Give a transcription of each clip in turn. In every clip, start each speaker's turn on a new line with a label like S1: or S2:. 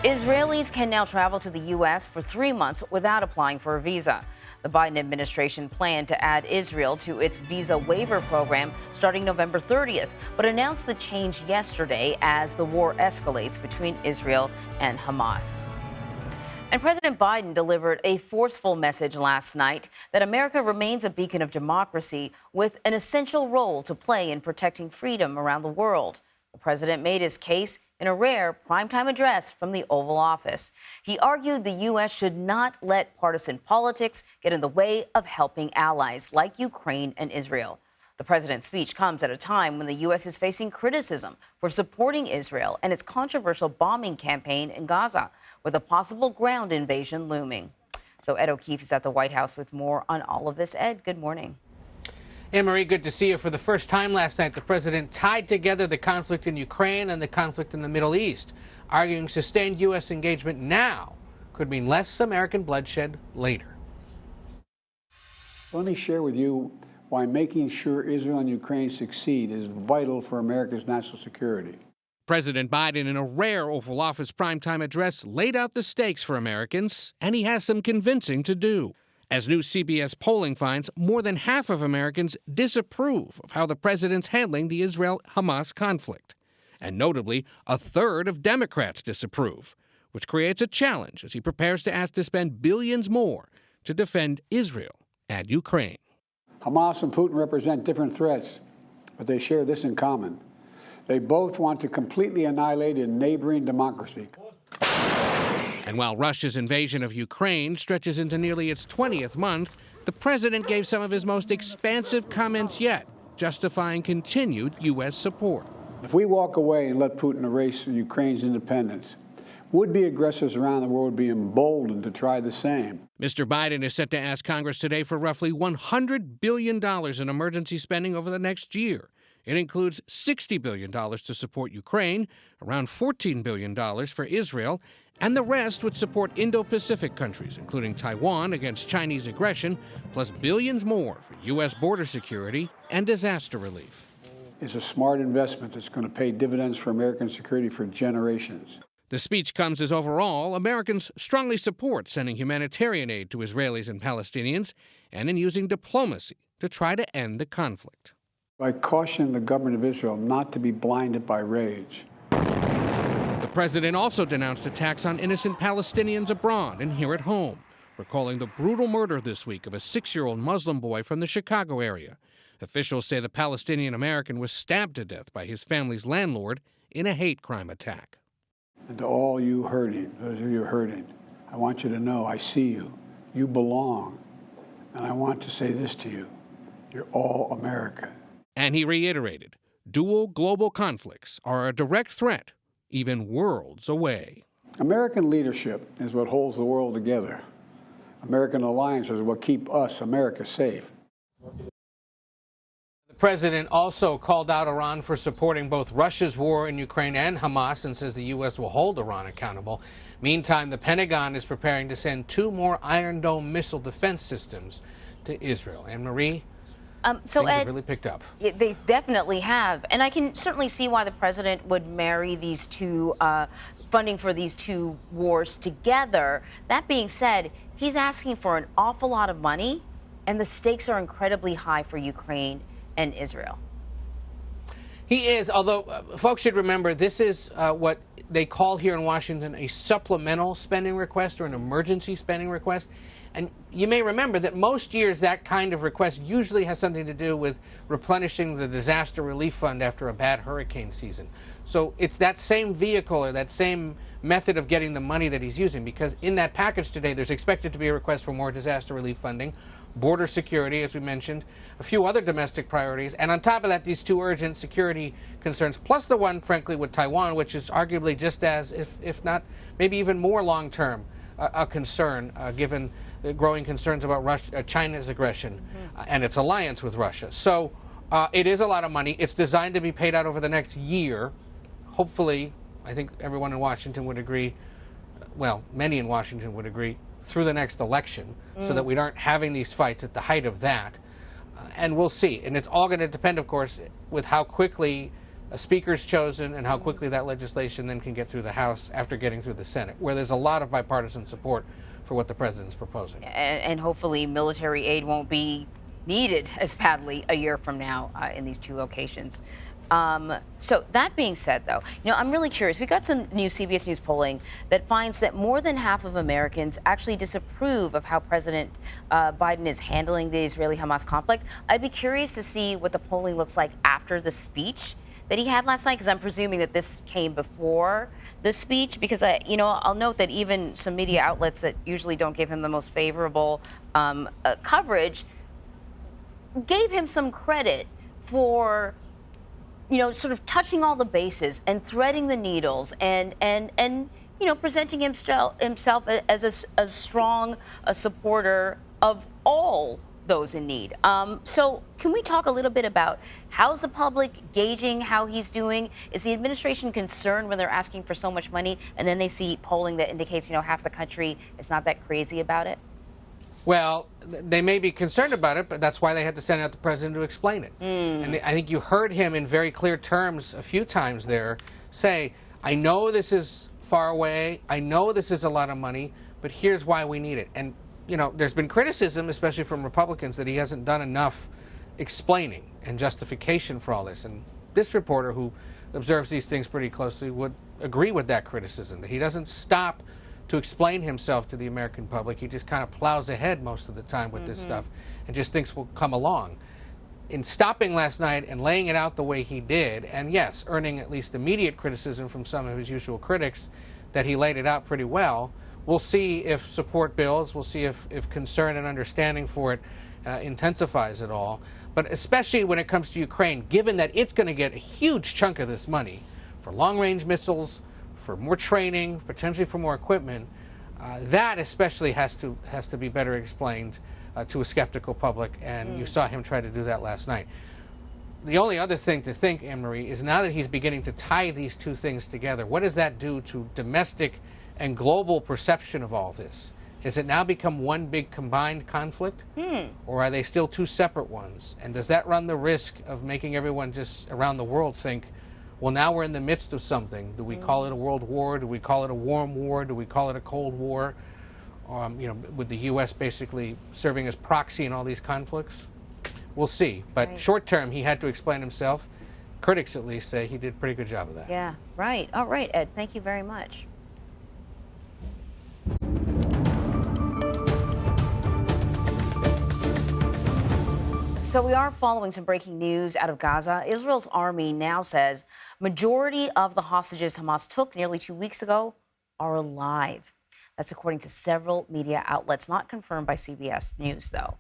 S1: Israelis can now travel to the U.S. for 3 months without applying for a visa. The Biden administration planned to add Israel to its visa waiver program starting November 30th, but announced the change yesterday as the war escalates between Israel and Hamas. And President Biden delivered a forceful message last night that America remains a beacon of democracy with an essential role to play in protecting freedom around the world. The president made his case in a rare primetime address from the Oval Office. He argued the U.S. should not let partisan politics get in the way of helping allies like Ukraine and Israel. The president's speech comes at a time when the U.S. is facing criticism for supporting Israel and its controversial bombing campaign in Gaza, with a possible ground invasion looming. So Ed O'Keefe is at the White House with more on all of this. Ed, good morning.
S2: Anne-Marie, good to see you. For the first time last night, the president tied together the conflict in Ukraine and the conflict in the Middle East, arguing sustained U.S. engagement now could mean less American bloodshed later.
S3: Let me share with you why making sure Israel and Ukraine succeed is vital for America's national security.
S4: President Biden, in a rare Oval Office primetime address, laid out the stakes for Americans, and he has some convincing to do. As new CBS polling finds, more than half of Americans disapprove of how the president's handling the Israel-Hamas conflict. And notably, a third of Democrats disapprove, which creates a challenge as he prepares to ask to spend billions more to defend Israel and Ukraine.
S3: Hamas and Putin represent different threats, but they share this in common. They both want to completely annihilate a neighboring democracy.
S4: And while Russia's invasion of Ukraine stretches into nearly its 20th month, the president gave some of his most expansive comments yet, justifying continued U.S. support.
S3: If we walk away and let Putin erase Ukraine's independence, would-be aggressors around the world would be emboldened to try the same.
S4: Mr. Biden is set to ask Congress today for roughly $100 billion in emergency spending over the next year. It includes $60 billion to support Ukraine, around $14 billion for Israel, and the rest would support Indo-Pacific countries, including Taiwan against Chinese aggression, plus billions more for U.S. border security and disaster relief.
S3: It's a smart investment that's going to pay dividends for American security for generations.
S4: The speech comes as overall, Americans strongly support sending humanitarian aid to Israelis and Palestinians and in using diplomacy to try to end the conflict.
S3: I caution the government of Israel not to be blinded by rage.
S4: The president also denounced attacks on innocent Palestinians abroad and here at home, recalling the brutal murder this week of a 6-year-old Muslim boy from the Chicago area. Officials say the Palestinian American was stabbed to death by his family's landlord in a hate crime attack.
S3: And to all you hurting, those of you hurting, I want you to know I see you. You belong. And I want to say this to you. You're all America.
S4: And he reiterated, dual global conflicts are a direct threat, even worlds away.
S3: American leadership is what holds the world together. American alliances is what keep us, America, safe.
S2: The president also called out Iran for supporting both Russia's war in Ukraine and Hamas and says the U.S. will hold Iran accountable. Meantime, the Pentagon is preparing to send 2 more Iron Dome missile defense systems to Israel. Anne-Marie?
S1: So
S2: things
S1: Ed,
S2: have really picked up.
S1: They definitely have. And I can certainly see why the president would marry these two, funding for these two wars together. That being said, he's asking for an awful lot of money, and the stakes are incredibly high for Ukraine and Israel.
S2: He is, although folks should remember, this is what they call here in Washington a supplemental spending request or an emergency spending request. And you may remember that most years that kind of request usually has something to do with replenishing the disaster relief fund after a bad hurricane season. So it's that same vehicle or that same method of getting the money that he's using, because in that package today there's expected to be a request for more disaster relief funding, border security, as we mentioned, a few other domestic priorities, and on top of that, these 2 urgent security concerns, plus the one, frankly, with Taiwan, which is arguably just as, if not maybe even more long-term, a concern, given the growing concerns about China's aggression and its alliance with Russia. So it is a lot of money. It's designed to be paid out over the next year. Hopefully, I think everyone in Washington would agree, well, many in Washington would agree, through the next election, so that we aren't having these fights at the height of that. And we'll see. And it's all going to depend, of course, with how quickly a speaker's chosen and how quickly that legislation then can get through the House after getting through the Senate, where there's a lot of bipartisan support for what the president's proposing.
S1: And hopefully military aid won't be needed as badly a year from now in these two locations. So that being said, though, I'm really curious. We got some new CBS News polling that finds that more than half of Americans actually disapprove of how President Biden is handling the Israeli-Hamas conflict. I'd be curious to see what the polling looks like after the speech that he had last night, because I'm presuming that this came before the speech, because I'll note that even some media outlets that usually don't give him the most favorable coverage gave him some credit for sort of touching all the bases and threading the needles and presenting himself as a strong supporter of all those in need. So can we talk a little bit about how's the public gauging how he's doing? Is the administration concerned when they're asking for so much money and then they see polling that indicates, half the country is not that crazy about it?
S2: Well, they may be concerned about it, but that's why they had to send out the president to explain it. And I think you heard him in very clear terms a few times there say, I know this is far away, I know this is a lot of money, but here's why we need it. And there's been criticism, especially from Republicans, that he hasn't done enough explaining and justification for all this. And this reporter, who observes these things pretty closely, would agree with that criticism, that he doesn't stop to explain himself to the American public. He just kind of plows ahead most of the time with this stuff and just thinks we'll come along. In stopping last night and laying it out the way he did, and yes, earning at least immediate criticism from some of his usual critics, that he laid it out pretty well. We'll see if support builds. We'll see if concern and understanding for it intensifies at all. But especially when it comes to Ukraine, given that it's going to get a huge chunk of this money for long-range missiles, for more training, potentially for more equipment, that especially has to be better explained to a skeptical public. And you saw him try to do that last night. The only other thing to think, Anne-Marie, is now that he's beginning to tie these two things together, what does that do to domestic and global perception of all this? Has it now become one big combined conflict? Or are they still two separate ones? And does that run the risk of making everyone just around the world think, well, now we're in the midst of something. Do we call it a world war? Do we call it a warm war? Do we call it a cold war? With the U.S. basically serving as proxy in all these conflicts? We'll see. But short term, he had to explain himself. Critics, at least, say he did a pretty good job of that.
S1: Yeah, right. All right, Ed, thank you very much. So we are following some breaking news out of Gaza. Israel's army now says majority of the hostages Hamas took nearly 2 weeks ago are alive. That's according to several media outlets, not confirmed by CBS News, though.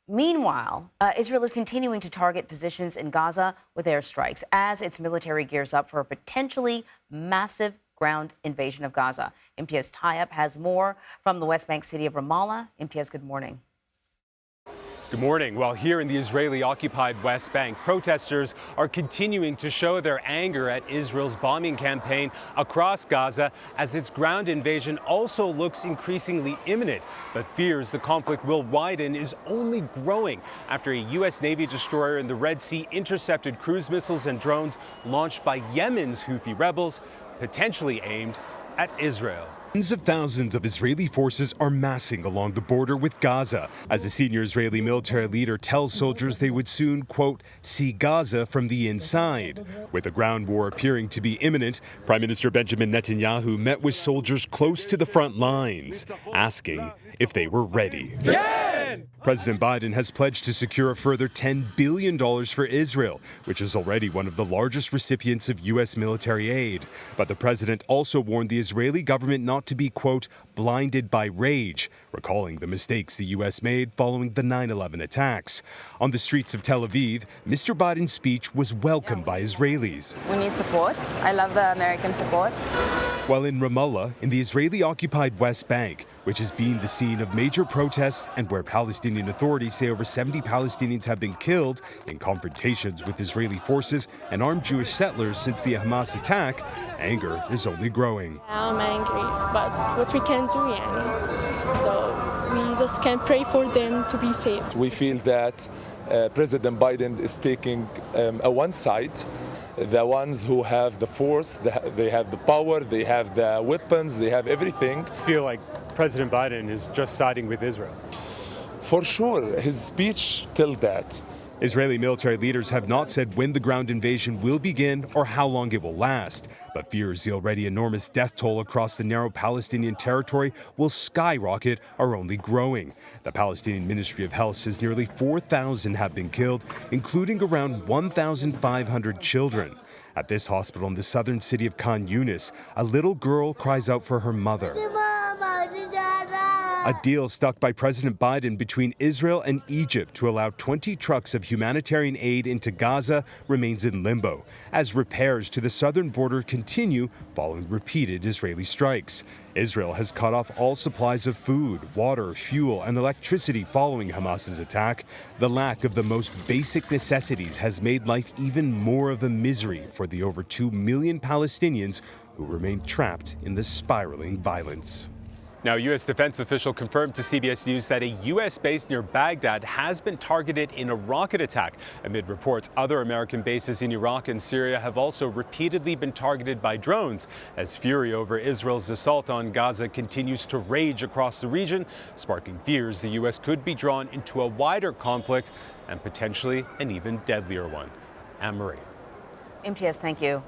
S1: Meanwhile, Israel is continuing to target positions in Gaza with airstrikes as its military gears up for a potentially massive ground invasion of Gaza. Imtiaz Tyab has more from the West Bank city of Ramallah. Imtiaz, good morning.
S5: Good morning. Well, here in the Israeli-occupied West Bank, protesters are continuing to show their anger at Israel's bombing campaign across Gaza as its ground invasion also looks increasingly imminent. But fears the conflict will widen is only growing after a U.S. Navy destroyer in the Red Sea intercepted cruise missiles and drones launched by Yemen's Houthi rebels, potentially aimed at Israel.
S6: Tens of thousands of Israeli forces are massing along the border with Gaza as a senior Israeli military leader tells soldiers they would soon, quote, see Gaza from the inside. With a ground war appearing to be imminent, Prime Minister Benjamin Netanyahu met with soldiers close to the front lines, asking if they were ready. President Biden has pledged to secure a further $10 billion for Israel, which is already one of the largest recipients of U.S. military aid. But the president also warned the Israeli government not to be, quote, blinded by rage, recalling the mistakes the U.S. made following the 9/11 attacks. On the streets of Tel Aviv, Mr. Biden's speech was welcomed by Israelis.
S7: We need support. I love the American support.
S6: While in Ramallah, in the Israeli-occupied West Bank, which has been the scene of major protests and where Palestinian authorities say over 70 Palestinians have been killed in confrontations with Israeli forces and armed Jewish settlers since the Hamas attack, anger is only growing.
S8: I'm angry, but what we can do, yani. So we just can pray for them to be safe.
S9: We feel that President Biden is taking a one side the ones who have the force, they have the power, they have the weapons, they have everything.
S5: I feel like President Biden is just siding with Israel.
S9: For sure, his speech tells that.
S6: Israeli military leaders have not said when the ground invasion will begin or how long it will last, but fears the already enormous death toll across the narrow Palestinian territory will skyrocket are only growing. The Palestinian Ministry of Health says nearly 4,000 have been killed, including around 1,500 children. At this hospital in the southern city of Khan Yunis, a little girl cries out for her mother. A deal struck by President Biden between Israel and Egypt to allow 20 trucks of humanitarian aid into Gaza remains in limbo, as repairs to the southern border continue following repeated Israeli strikes. Israel has cut off all supplies of food, water, fuel, and electricity following Hamas's attack. The lack of the most basic necessities has made life even more of a misery for the over 2 million Palestinians who remain trapped in the spiraling violence.
S5: Now, a U.S. defense official confirmed to CBS News that a U.S. base near Baghdad has been targeted in a rocket attack. Amid reports, other American bases in Iraq and Syria have also repeatedly been targeted by drones, as fury over Israel's assault on Gaza continues to rage across the region, sparking fears the U.S. could be drawn into a wider conflict and potentially an even deadlier one. Anne-Marie.
S1: Imtiaz, thank you.